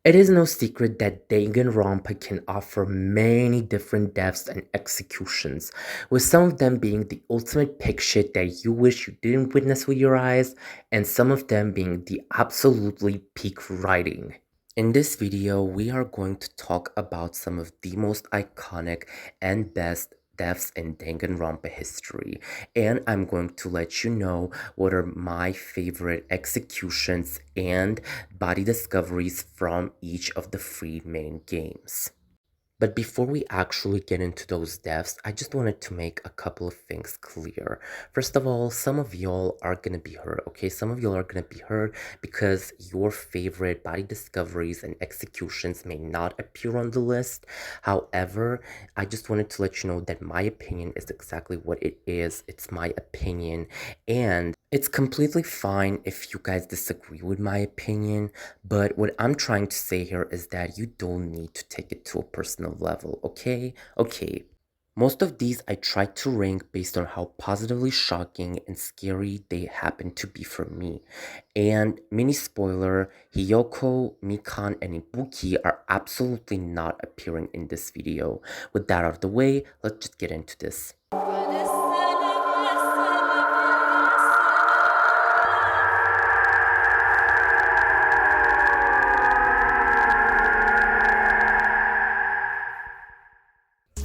It is no secret that Danganronpa can offer many different deaths and executions, with some of them being the ultimate pig shit that you wish you didn't witness with your eyes, and some of them being the absolutely peak writing. In this video, we are going to talk about some of the most iconic and best deaths in Danganronpa history, and I'm going to let you know what are my favorite executions and body discoveries from each of the three main games. But before we actually get into those deaths, I just wanted to make a couple of things clear. First of all, some of y'all are gonna be hurt, okay? Some of y'all are gonna be hurt because your favorite body discoveries and executions may not appear on the list. However, I just wanted to let you know that my opinion is exactly what it is. It's my opinion, and it's completely fine if you guys disagree with my opinion, but what I'm trying to say here is that you don't need to take it to a personal level, okay? Okay. Most of these I tried to rank based on how positively shocking and scary they happen to be for me. And mini spoiler, Hiyoko, Mikan, and Ibuki are absolutely not appearing in this video. With that out of the way, let's just get into this.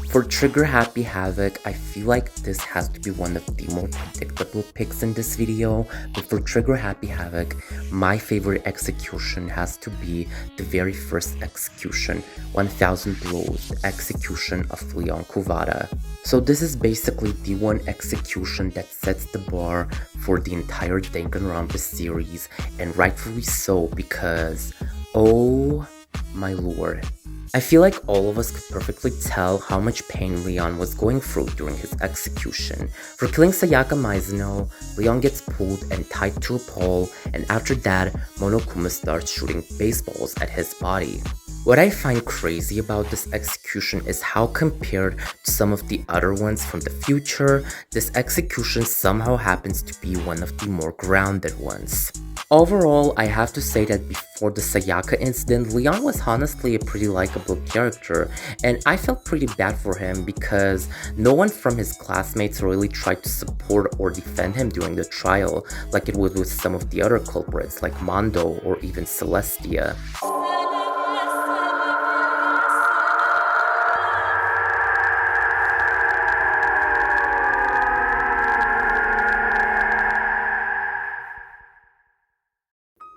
For Trigger Happy Havoc, I feel like this has to be one of the more predictable picks in this video, but for Trigger Happy Havoc, my favorite execution has to be the very first execution, 1000 Blows, the execution of Leon Kuvada. So this is basically the one execution that sets the bar for the entire Danganronpa series, and rightfully so because, oh my lord. I feel like all of us could perfectly tell how much pain Leon was going through during his execution. For killing Sayaka Mizuno, Leon gets pulled and tied to a pole, and after that, Monokuma starts shooting baseballs at his body. What I find crazy about this execution is how, compared to some of the other ones from the future, this execution somehow happens to be one of the more grounded ones. Overall, I have to say that before the Sayaka incident, Leon was honestly a pretty likable character, and I felt pretty bad for him because no one from his classmates really tried to support or defend him during the trial, like it would with some of the other culprits like Mondo or even Celestia.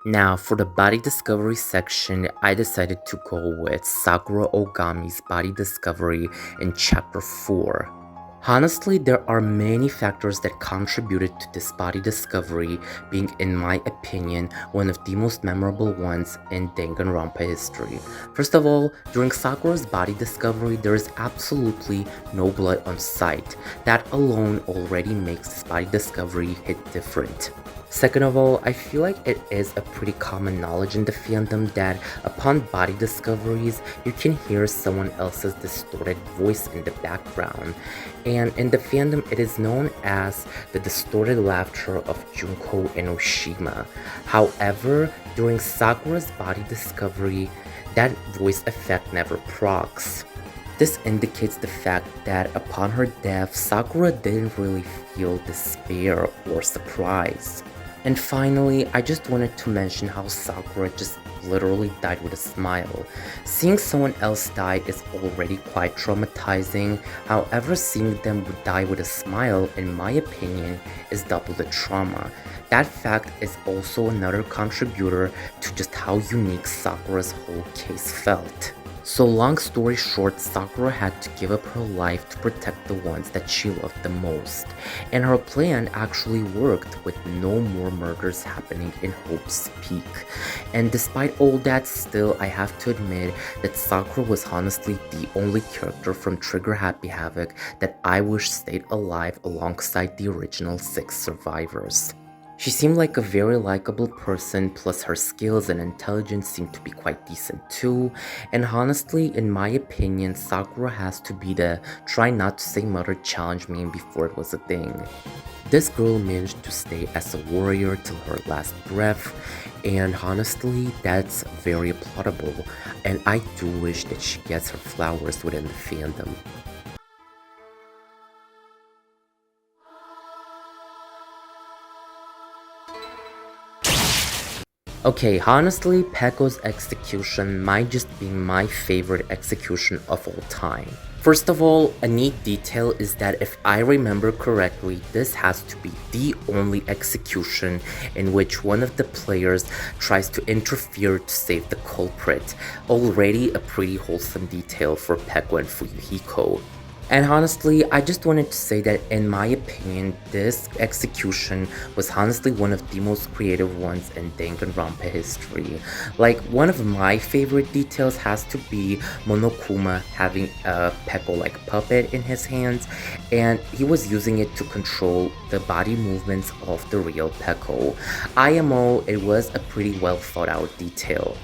Now, for the body discovery section, I decided to go with Sakura Ogami's body discovery in chapter 4. Honestly, there are many factors that contributed to this body discovery being, in my opinion, one of the most memorable ones in Danganronpa history. First of all, during Sakura's body discovery, there is absolutely no blood on sight. That alone already makes this body discovery hit different. Second of all, I feel like it is a pretty common knowledge in the fandom that upon body discoveries, you can hear someone else's distorted voice in the background. And in the fandom, it is known as the distorted laughter of Junko Enoshima. However, during Sakura's body discovery, that voice effect never procs. This indicates the fact that upon her death, Sakura didn't really feel despair or surprise. And finally, I just wanted to mention how Sakura just literally died with a smile. Seeing someone else die is already quite traumatizing, however seeing them die with a smile, in my opinion, is double the trauma. That fact is also another contributor to just how unique Sakura's whole case felt. So long story short, Sakura had to give up her life to protect the ones that she loved the most. And her plan actually worked, with no more murders happening in Hope's Peak. And despite all that, still I have to admit that Sakura was honestly the only character from Trigger Happy Havoc that I wish stayed alive alongside the original 6 survivors. She seemed like a very likable person, plus her skills and intelligence seemed to be quite decent too. And honestly, in my opinion, Sakura has to be the try not to say murder challenge meme before it was a thing. This girl managed to stay as a warrior till her last breath, and honestly, that's very applaudable, and I do wish that she gets her flowers within the fandom. Okay, honestly, Pekko's execution might just be my favorite execution of all time. First of all, a neat detail is that if I remember correctly, this has to be the only execution in which one of the players tries to interfere to save the culprit. Already a pretty wholesome detail for Pekko and Fuyuhiko. And honestly, I just wanted to say that in my opinion, this execution was honestly one of the most creative ones in Danganronpa history. Like, one of my favorite details has to be Monokuma having a Pekko-like puppet in his hands, and he was using it to control the body movements of the real Pekko. IMO, it was a pretty well thought out detail.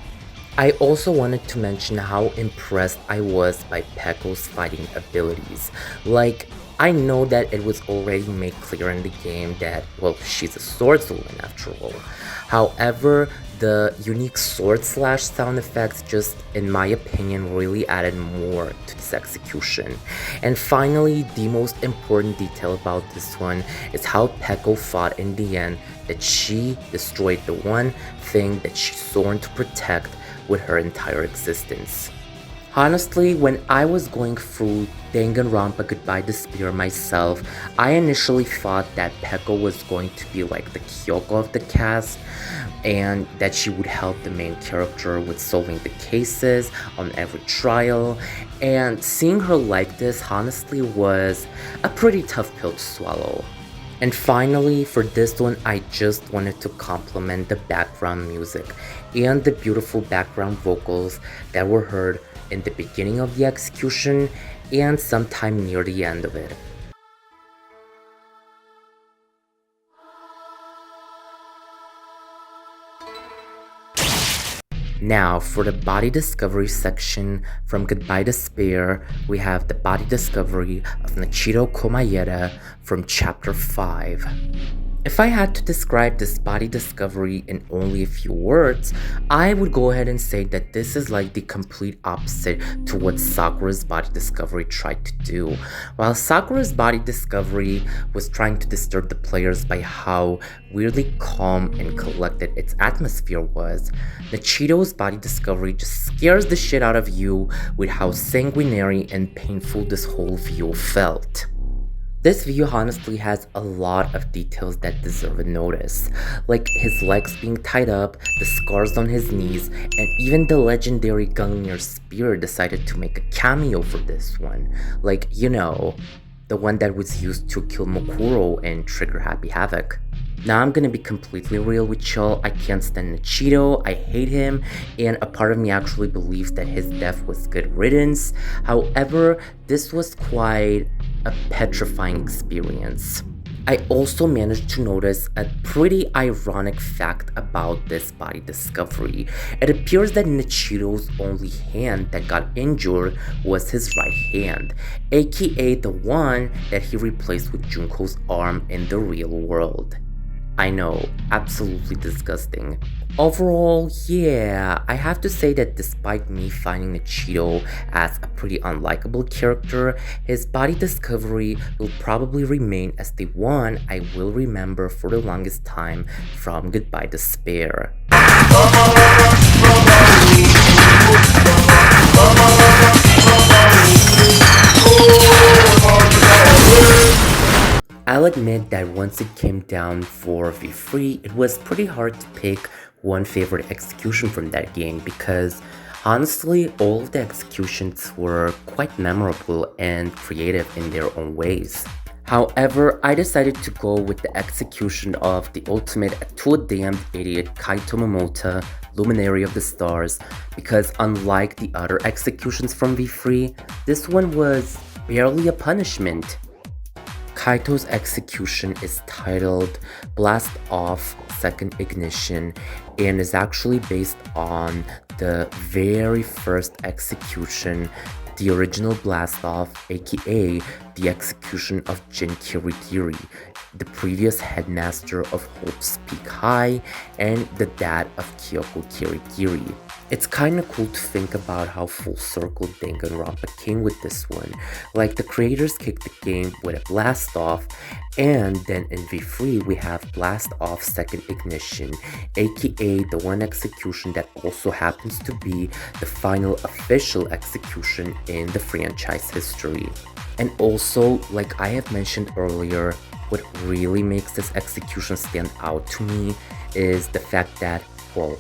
I also wanted to mention how impressed I was by Pekko's fighting abilities. Like, I know that it was already made clear in the game that, well, she's a swordswoman after all. However, the unique sword slash sound effects just, in my opinion, really added more to this execution. And finally, the most important detail about this one is how Pekko fought in the end, that she destroyed the one thing that she sworn to protect with her entire existence. Honestly, when I was going through Danganronpa Goodbye Despair myself, I initially thought that Pekko was going to be like the Kyoko of the cast, and that she would help the main character with solving the cases on every trial, and seeing her like this honestly was a pretty tough pill to swallow. And finally, for this one, I just wanted to compliment the background music and the beautiful background vocals that were heard in the beginning of the execution and sometime near the end of it. Now, for the body discovery section from Goodbye Despair, we have the body discovery of Nichiro Komayeda from Chapter 5. If I had to describe this body discovery in only a few words, I would go ahead and say that this is like the complete opposite to what Sakura's body discovery tried to do. While Sakura's body discovery was trying to disturb the players by how weirdly calm and collected its atmosphere was, Nichiro's body discovery just scares the shit out of you with how sanguinary and painful this whole view felt. This view honestly has a lot of details that deserve a notice, like his legs being tied up, the scars on his knees, and even the legendary Gungnir spear decided to make a cameo for this one. Like, you know, the one that was used to kill Mokuro and trigger Happy Havoc. Now I'm gonna be completely real with y'all, I can't stand Nichiro, I hate him, and a part of me actually believes that his death was good riddance. However, this was quite a petrifying experience. I also managed to notice a pretty ironic fact about this body discovery. It appears that Nichiro's only hand that got injured was his right hand, aka the one that he replaced with Junko's arm in the real world. I know, absolutely disgusting. Overall, yeah, I have to say that despite me finding Nichiro as a pretty unlikable character, his body discovery will probably remain as the one I will remember for the longest time from Goodbye Despair. I'll admit that once it came down for V3, it was pretty hard to pick one favorite execution from that game because honestly, all of the executions were quite memorable and creative in their own ways. However, I decided to go with the execution of the ultimate to a damned idiot Kaito Momota, Luminary of the Stars, because unlike the other executions from V3, this one was barely a punishment. Kaito's execution is titled Blast Off Second Ignition and is actually based on the very first execution, the original Blast Off, aka the execution of Jin Kiridiri, the previous headmaster of Hope's Peak High and the dad of Kyoko Kirigiri. It's kinda cool to think about how full circle Danganronpa came with this one. Like, the creators kicked the game with a blast off, and then in V3 we have Blast Off Second Ignition, aka the one execution that also happens to be the final official execution in the franchise history. And also, like I have mentioned earlier, what really makes this execution stand out to me is the fact that, well,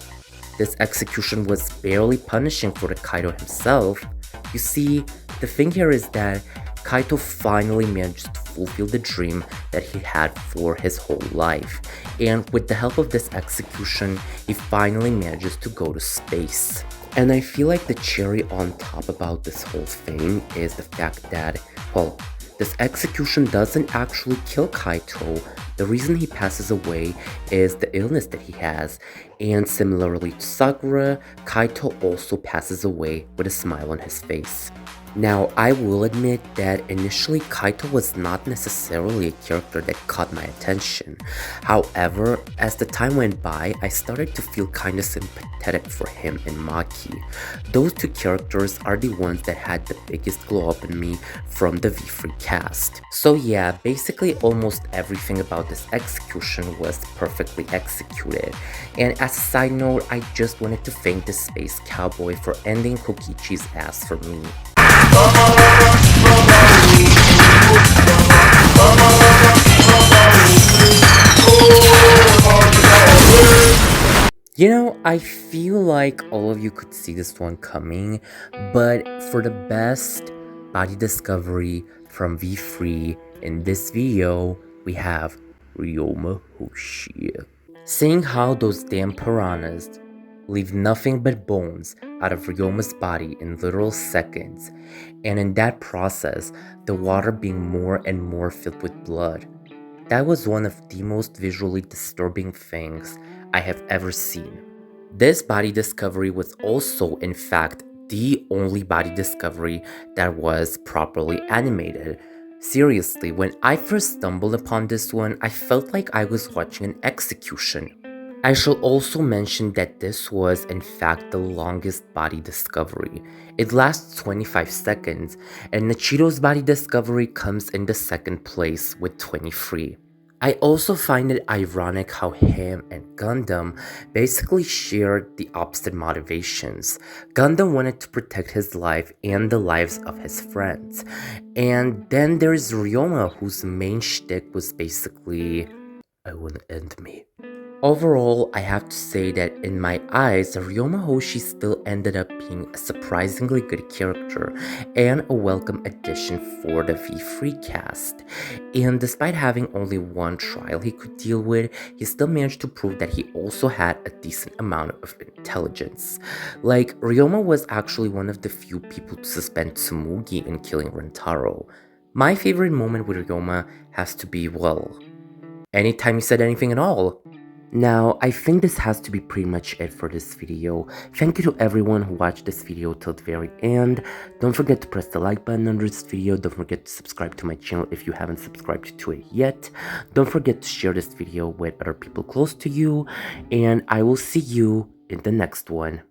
this execution was barely punishing for the Kaito himself. You see, the thing here is that Kaito finally managed to fulfill the dream that he had for his whole life, and with the help of this execution, he finally manages to go to space. And I feel like the cherry on top about this whole thing is the fact that, well, this execution doesn't actually kill Kaito. The reason he passes away is the illness that he has, and similarly to Sakura, Kaito also passes away with a smile on his face. Now, I will admit that initially Kaito was not necessarily a character that caught my attention. However, as the time went by, I started to feel kinda sympathetic for him and Maki. Those two characters are the ones that had the biggest glow up in me from the V3 cast. So yeah, basically almost everything about this execution was perfectly executed. And as a side note, I just wanted to thank the Space Cowboy for ending Kokichi's ass for me. You know, I feel like all of you could see this one coming, but for the best body discovery from V3 in this video, we have Ryoma Hoshi. Seeing how those damn piranhas leave nothing but bones out of Ryoma's body in literal seconds, and in that process, the water being more and more filled with blood. That was one of the most visually disturbing things I have ever seen. This body discovery was also, in fact, the only body discovery that was properly animated. Seriously, when I first stumbled upon this one, I felt like I was watching an execution. I shall also mention that this was in fact the longest body discovery. It lasts 25 seconds, and Nichiro's body discovery comes in the second place with 23. I also find it ironic how him and Gundam basically shared the opposite motivations. Gundam wanted to protect his life and the lives of his friends. And then there's Ryoma, whose main shtick was basically, I wanna end me. Overall, I have to say that in my eyes, Ryoma Hoshi still ended up being a surprisingly good character and a welcome addition for the V3 cast. And despite having only one trial he could deal with, he still managed to prove that he also had a decent amount of intelligence. Like, Ryoma was actually one of the few people to suspend Tsumugi in killing Rentaro. My favorite moment with Ryoma has to be, well, anytime he said anything at all. Now, I think this has to be pretty much it for this video. Thank you to everyone who watched this video till the very end. Don't forget to press the like button under this video. Don't forget to subscribe to my channel if you haven't subscribed to it yet. Don't forget to share this video with other people close to you. And I will see you in the next one.